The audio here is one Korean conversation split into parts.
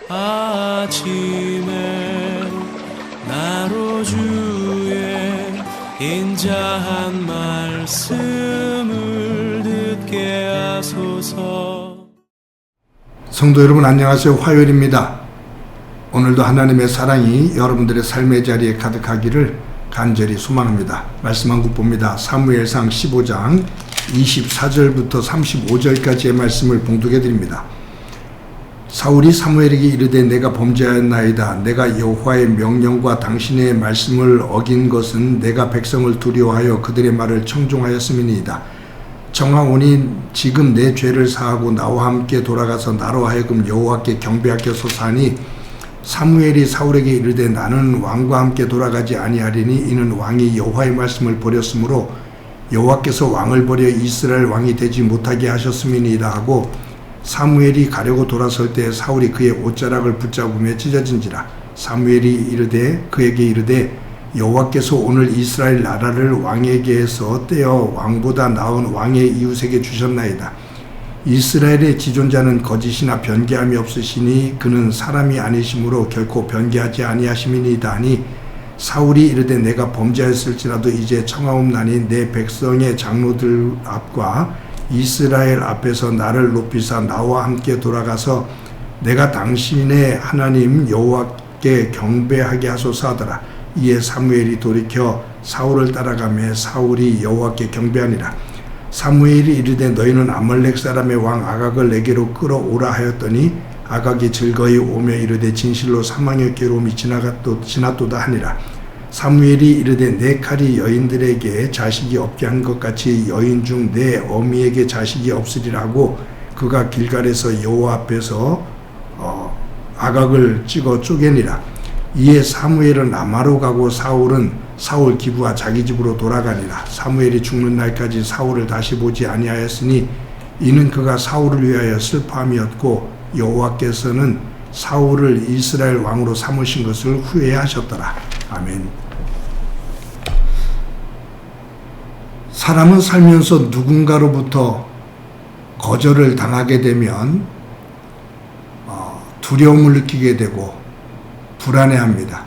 아침에 나로 주의 인자한 말씀을 듣게 하소서. 성도 여러분 안녕하세요. 화요일입니다. 오늘도 하나님의 사랑이 여러분들의 삶의 자리에 가득하기를 간절히 소망합니다. 말씀 한 국 봅니다. 사무엘상 15장 24절부터 35절까지의 말씀을 봉독해 드립니다. 사울이 사무엘에게 이르되 내가 범죄하였나이다. 내가 여호와의 명령과 당신의 말씀을 어긴 것은 내가 백성을 두려워하여 그들의 말을 청종하였음이니이다. 청하오니 지금 내 죄를 사하고 나와 함께 돌아가서 나로 하여금 여호와께 경배하게 하소서 하니 사무엘이 사울에게 이르되 나는 왕과 함께 돌아가지 아니하리니 이는 왕이 여호와의 말씀을 버렸으므로 여호와께서 왕을 버려 이스라엘 왕이 되지 못하게 하셨음이니이다 하고 사무엘이 가려고 돌아설 때 사울이 그의 옷자락을 붙잡으며 찢어진지라. 사무엘이 그에게 이르되 여호와께서 오늘 이스라엘 나라를 왕에게서 떼어 왕보다 나은 왕의 이웃에게 주셨나이다. 이스라엘의 지존자는 거짓이나 변개함이 없으시니 그는 사람이 아니시므로 결코 변개하지 아니하심이니이다 하니 사울이 이르되 내가 범죄하였을지라도 이제 청하옵나니 내 백성의 장로들 앞과 이스라엘 앞에서 나를 높이사 나와 함께 돌아가서 내가 당신의 하나님 여호와께 경배하게 하소서 하더라. 이에 사무엘이 돌이켜 사울을 따라가며 사울이 여호와께 경배하니라. 사무엘이 이르되 너희는 아말렉 사람의 왕 아각을 내게로 끌어오라 하였더니 아각이 즐거이 오며 이르되 진실로 사망의 괴로움이 지났도다 하니라. 사무엘이 이르되 내 칼이 여인들에게 자식이 없게 한 것 같이 여인 중 내 어미에게 자식이 없으리라 하고 그가 길갈에서 여호와 앞에서 아각을 찍어 쪼개니라. 이에 사무엘은 라마로 가고 사울은 사울 기브와 자기 집으로 돌아가니라. 사무엘이 죽는 날까지 사울을 다시 보지 아니하였으니 이는 그가 사울을 위하여 슬퍼함이었고 여호와께서는 사울을 이스라엘 왕으로 삼으신 것을 후회하셨더라. 아멘. 사람은 살면서 누군가로부터 거절을 당하게 되면 두려움을 느끼게 되고 불안해합니다.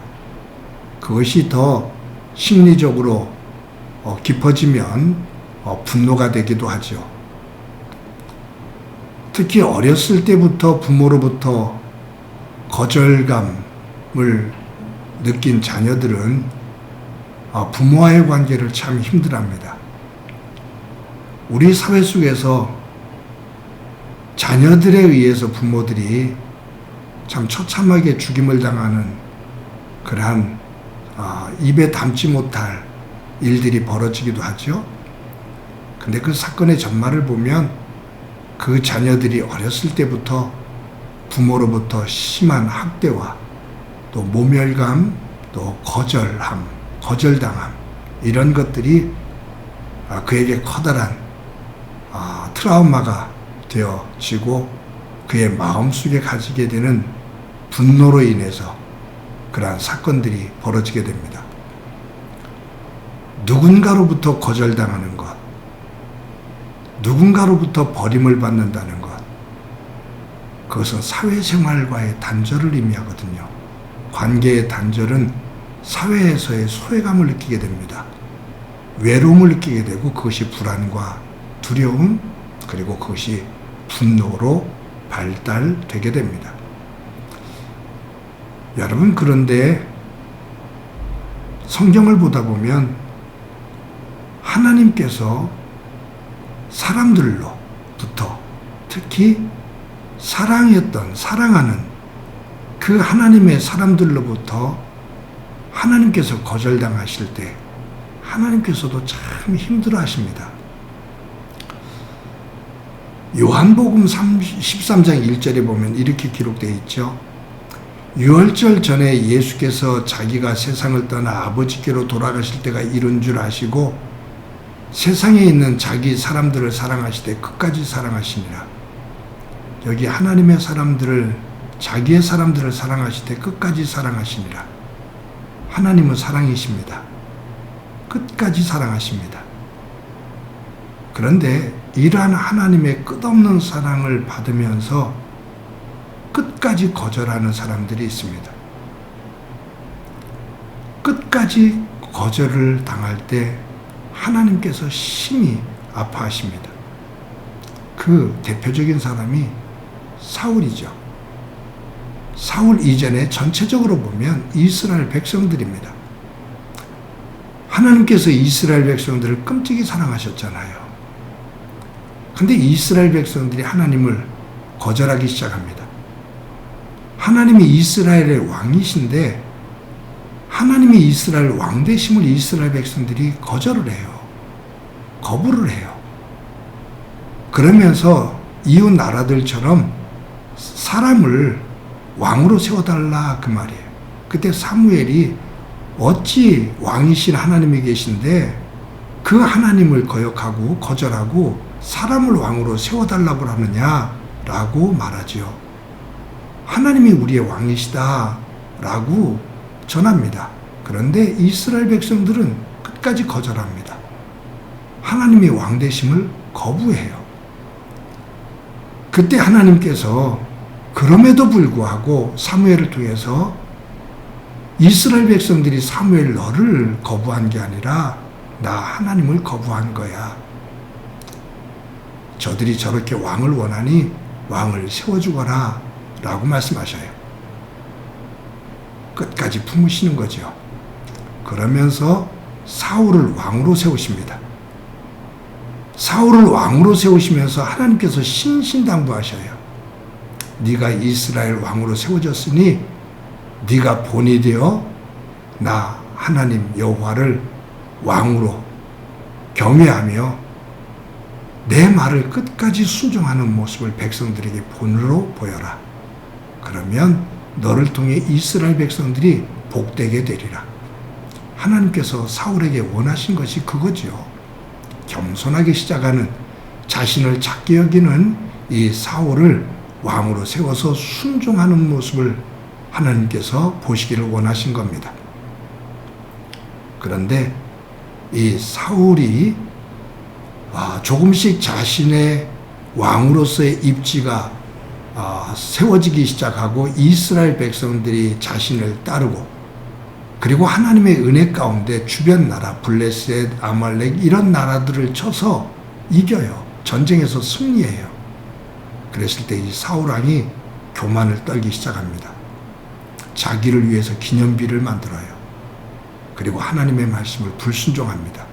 그것이 더 심리적으로 깊어지면 분노가 되기도 하죠. 특히 어렸을 때부터 부모로부터 거절감을 느낀 자녀들은 부모와의 관계를 참 힘들어합니다. 우리 사회 속에서 자녀들에 의해서 부모들이 참 처참하게 죽임을 당하는 그러한 입에 담지 못할 일들이 벌어지기도 하죠. 근데 그 사건의 전말을 보면 그 자녀들이 어렸을 때부터 부모로부터 심한 학대와 또 모멸감, 또 거절당함 이런 것들이 그에게 커다란 트라우마가 되어지고 그의 마음속에 가지게 되는 분노로 인해서 그러한 사건들이 벌어지게 됩니다. 누군가로부터 거절당하는 것, 누군가로부터 버림을 받는다는 것, 그것은 사회생활과의 단절을 의미하거든요. 관계의 단절은 사회에서의 소외감을 느끼게 됩니다. 외로움을 느끼게 되고 그것이 불안과 두려움 그리고 그것이 분노로 발달되게 됩니다. 여러분 그런데 성경을 보다 보면 하나님께서 사람들로부터 특히 사랑하는 그 하나님의 사람들로부터 하나님께서 거절당하실 때 하나님께서도 참 힘들어 하십니다. 요한복음 13장 1절에 보면 이렇게 기록되어 있죠. 유월절 전에 예수께서 자기가 세상을 떠나 아버지께로 돌아가실 때가 이른 줄 아시고 세상에 있는 자기 사람들을 사랑하시되 끝까지 사랑하시니라. 여기 하나님의 사람들을 자기의 사람들을 사랑하시되 끝까지 사랑하시니라. 하나님은 사랑이십니다. 끝까지 사랑하십니다. 그런데 이러한 하나님의 끝없는 사랑을 받으면서 끝까지 거절하는 사람들이 있습니다. 끝까지 거절을 당할 때 하나님께서 심히 아파하십니다. 그 대표적인 사람이 사울이죠. 사울 이전에 전체적으로 보면 이스라엘 백성들입니다. 하나님께서 이스라엘 백성들을 끔찍이 사랑하셨잖아요. 근데 이스라엘 백성들이 하나님을 거절하기 시작합니다. 하나님이 이스라엘의 왕이신데 하나님이 이스라엘 왕 되심을 이스라엘 백성들이 거절을 해요. 거부를 해요. 그러면서 이웃 나라들처럼 사람을 왕으로 세워달라 그 말이에요. 그때 사무엘이 어찌 왕이신 하나님이 계신데 그 하나님을 거역하고 거절하고 사람을 왕으로 세워달라고 하느냐라고 말하지요. 하나님이 우리의 왕이시다 라고 전합니다. 그런데 이스라엘 백성들은 끝까지 거절합니다. 하나님의 왕 되심을 거부해요. 그때 하나님께서 그럼에도 불구하고 사무엘을 통해서 이스라엘 백성들이 사무엘 너를 거부한 게 아니라 나 하나님을 거부한 거야. 저들이 저렇게 왕을 원하니 왕을 세워주거라 라고 말씀하셔요. 끝까지 품으시는 거죠. 그러면서 사울을 왕으로 세우십니다. 사울을 왕으로 세우시면서 하나님께서 신신당부하셔요. 네가 이스라엘 왕으로 세워졌으니 네가 본이 되어 나 하나님 여호와를 왕으로 경외하며 내 말을 끝까지 순종하는 모습을 백성들에게 본으로 보여라. 그러면 너를 통해 이스라엘 백성들이 복되게 되리라. 하나님께서 사울에게 원하신 것이 그거지요. 겸손하게 시작하는 자신을 작게 여기는 이 사울을 왕으로 세워서 순종하는 모습을 하나님께서 보시기를 원하신 겁니다. 그런데 이 사울이 조금씩 자신의 왕으로서의 입지가 세워지기 시작하고 이스라엘 백성들이 자신을 따르고 그리고 하나님의 은혜 가운데 주변 나라 블레셋, 아말렉 이런 나라들을 쳐서 이겨요. 전쟁에서 승리해요. 그랬을 때 이 사울 왕이 교만을 떨기 시작합니다. 자기를 위해서 기념비를 만들어요. 그리고 하나님의 말씀을 불순종합니다.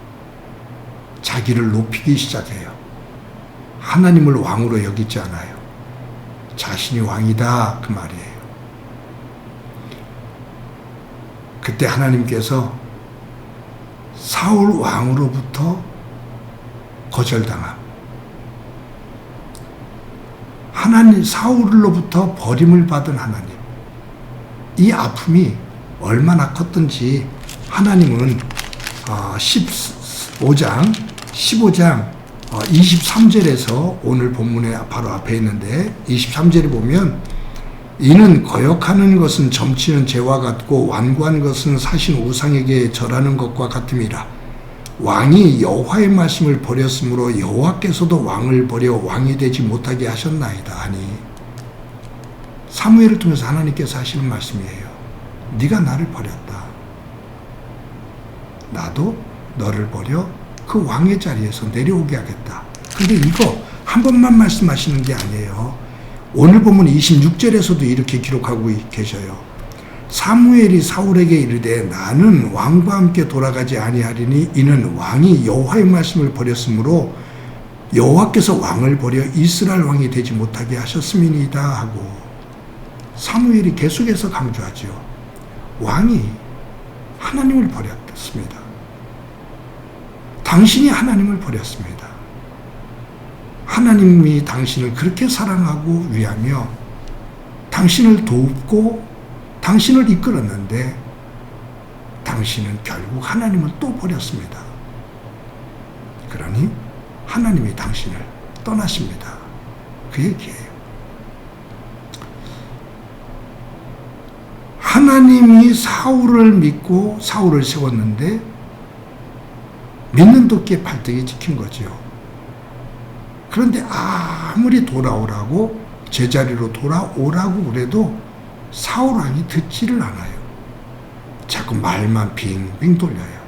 자기를 높이기 시작해요. 하나님을 왕으로 여기지 않아요. 자신이 왕이다 그 말이에요. 그때 하나님께서 사울 왕으로부터 거절당함, 하나님 사울로부터 버림을 받은 하나님, 이 아픔이 얼마나 컸던지 하나님은 15장 23절에서 오늘 본문에 바로 앞에 있는데 23절에 보면 이는 거역하는 것은 점치는 죄와 같고 완고한 것은 사신 우상에게 절하는 것과 같음이라. 왕이 여호와의 말씀을 버렸으므로 여호와께서도 왕을 버려 왕이 되지 못하게 하셨나이다 하니, 사무엘을 통해서 하나님께서 하시는 말씀이에요. 네가 나를 버렸다. 나도 너를 버려 그 왕의 자리에서 내려오게 하겠다. 근데 이거 한 번만 말씀하시는 게 아니에요. 오늘 보면 26절에서도 이렇게 기록하고 계셔요. 사무엘이 사울에게 이르되 나는 왕과 함께 돌아가지 아니하리니 이는 왕이 여호와의 말씀을 버렸으므로 여호와께서 왕을 버려 이스라엘 왕이 되지 못하게 하셨음이니이다 하고, 사무엘이 계속해서 강조하죠. 왕이 하나님을 버렸습니다. 당신이 하나님을 버렸습니다. 하나님이 당신을 그렇게 사랑하고 위하며 당신을 돕고 당신을 이끌었는데 당신은 결국 하나님을 또 버렸습니다. 그러니 하나님이 당신을 떠나십니다. 그 얘기예요. 하나님이 사울을 믿고 사울을 세웠는데 믿는 도끼에 발등에 찍힌 거죠. 그런데 아무리 돌아오라고 제자리로 돌아오라고 그래도 사울 왕이 듣지를 않아요. 자꾸 말만 빙빙 돌려요.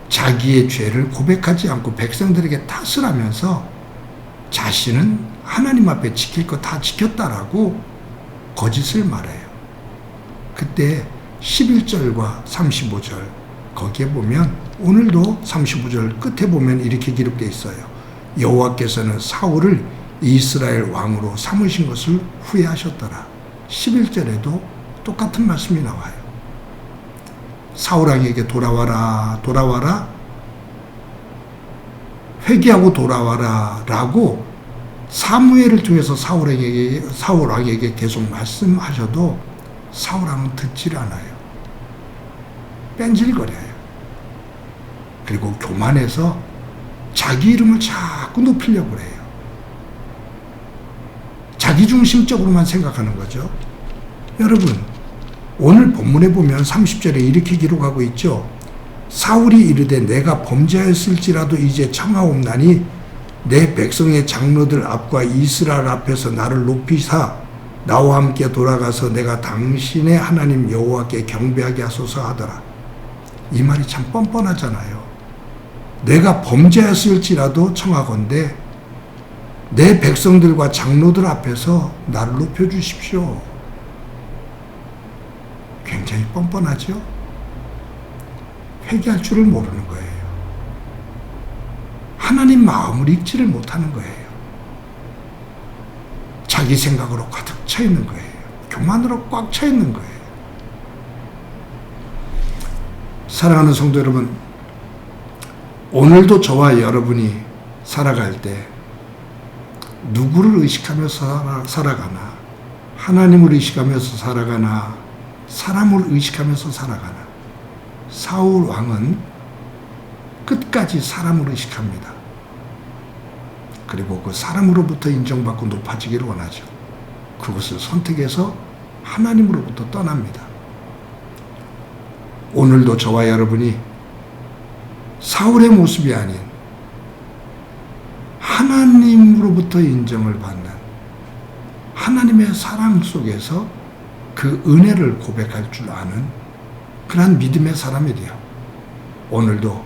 자기의 죄를 고백하지 않고 백성들에게 탓을 하면서 자신은 하나님 앞에 지킬 거 다 지켰다라고 거짓을 말해요. 그때 11절과 35절 거기에 보면 오늘도 35절 끝에 보면 이렇게 기록되어 있어요. 여호와께서는 사울을 이스라엘 왕으로 삼으신 것을 후회하셨더라. 11절에도 똑같은 말씀이 나와요. 사울 왕에게 돌아와라, 돌아와라, 회개하고 돌아와라 라고 사무엘을 통해서 사울 왕에게 계속 말씀하셔도 사울 왕은 듣질 않아요. 뺀질거려요. 그리고 교만해서 자기 이름을 자꾸 높이려고 해요. 자기중심적으로만 생각하는 거죠. 여러분, 오늘 본문에 보면 30절에 이렇게 기록하고 있죠. 사울이 이르되 내가 범죄하였을지라도 이제 청하옵나니 내 백성의 장로들 앞과 이스라엘 앞에서 나를 높이사 나와 함께 돌아가서 내가 당신의 하나님 여호와께 경배하게 하소서 하더라. 이 말이 참 뻔뻔하잖아요. 내가 범죄하였을지라도 청하건대 내 백성들과 장로들 앞에서 나를 높여주십시오. 굉장히 뻔뻔하죠? 회개할 줄을 모르는 거예요. 하나님 마음을 읽지를 못하는 거예요. 자기 생각으로 가득 차 있는 거예요. 교만으로 꽉 차 있는 거예요. 사랑하는 성도 여러분, 오늘도 저와 여러분이 살아갈 때 누구를 의식하면서 살아가나, 하나님을 의식하면서 살아가나, 사람을 의식하면서 살아가나. 사울 왕은 끝까지 사람을 의식합니다. 그리고 그 사람으로부터 인정받고 높아지기를 원하죠. 그것을 선택해서 하나님으로부터 떠납니다. 오늘도 저와 여러분이 사울의 모습이 아닌 하나님으로부터 인정을 받는 하나님의 사랑 속에서 그 은혜를 고백할 줄 아는 그러한 믿음의 사람이 되어 오늘도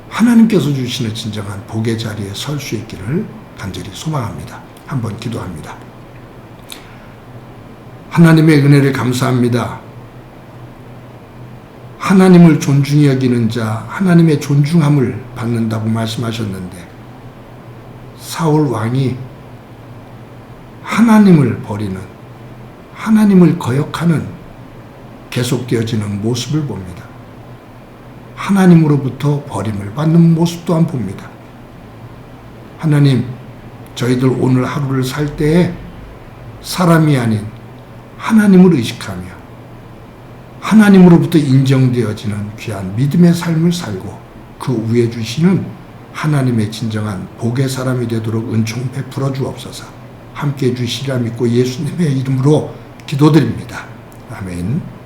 하나님께서 주시는 진정한 복의 자리에 설 수 있기를 간절히 소망합니다. 한번 기도합니다. 하나님의 은혜를 감사합니다. 하나님을 존중히 여기는 자, 하나님의 존중함을 받는다고 말씀하셨는데 사울 왕이 하나님을 버리는, 하나님을 거역하는 계속되어지는 모습을 봅니다. 하나님으로부터 버림을 받는 모습 또한 봅니다. 하나님, 저희들 오늘 하루를 살 때에 사람이 아닌 하나님을 의식하며 하나님으로부터 인정되어지는 귀한 믿음의 삶을 살고 그 위에 주시는 하나님의 진정한 복의 사람이 되도록 은총 베풀어 주옵소서. 함께해 주시리라 믿고 예수님의 이름으로 기도드립니다. 아멘.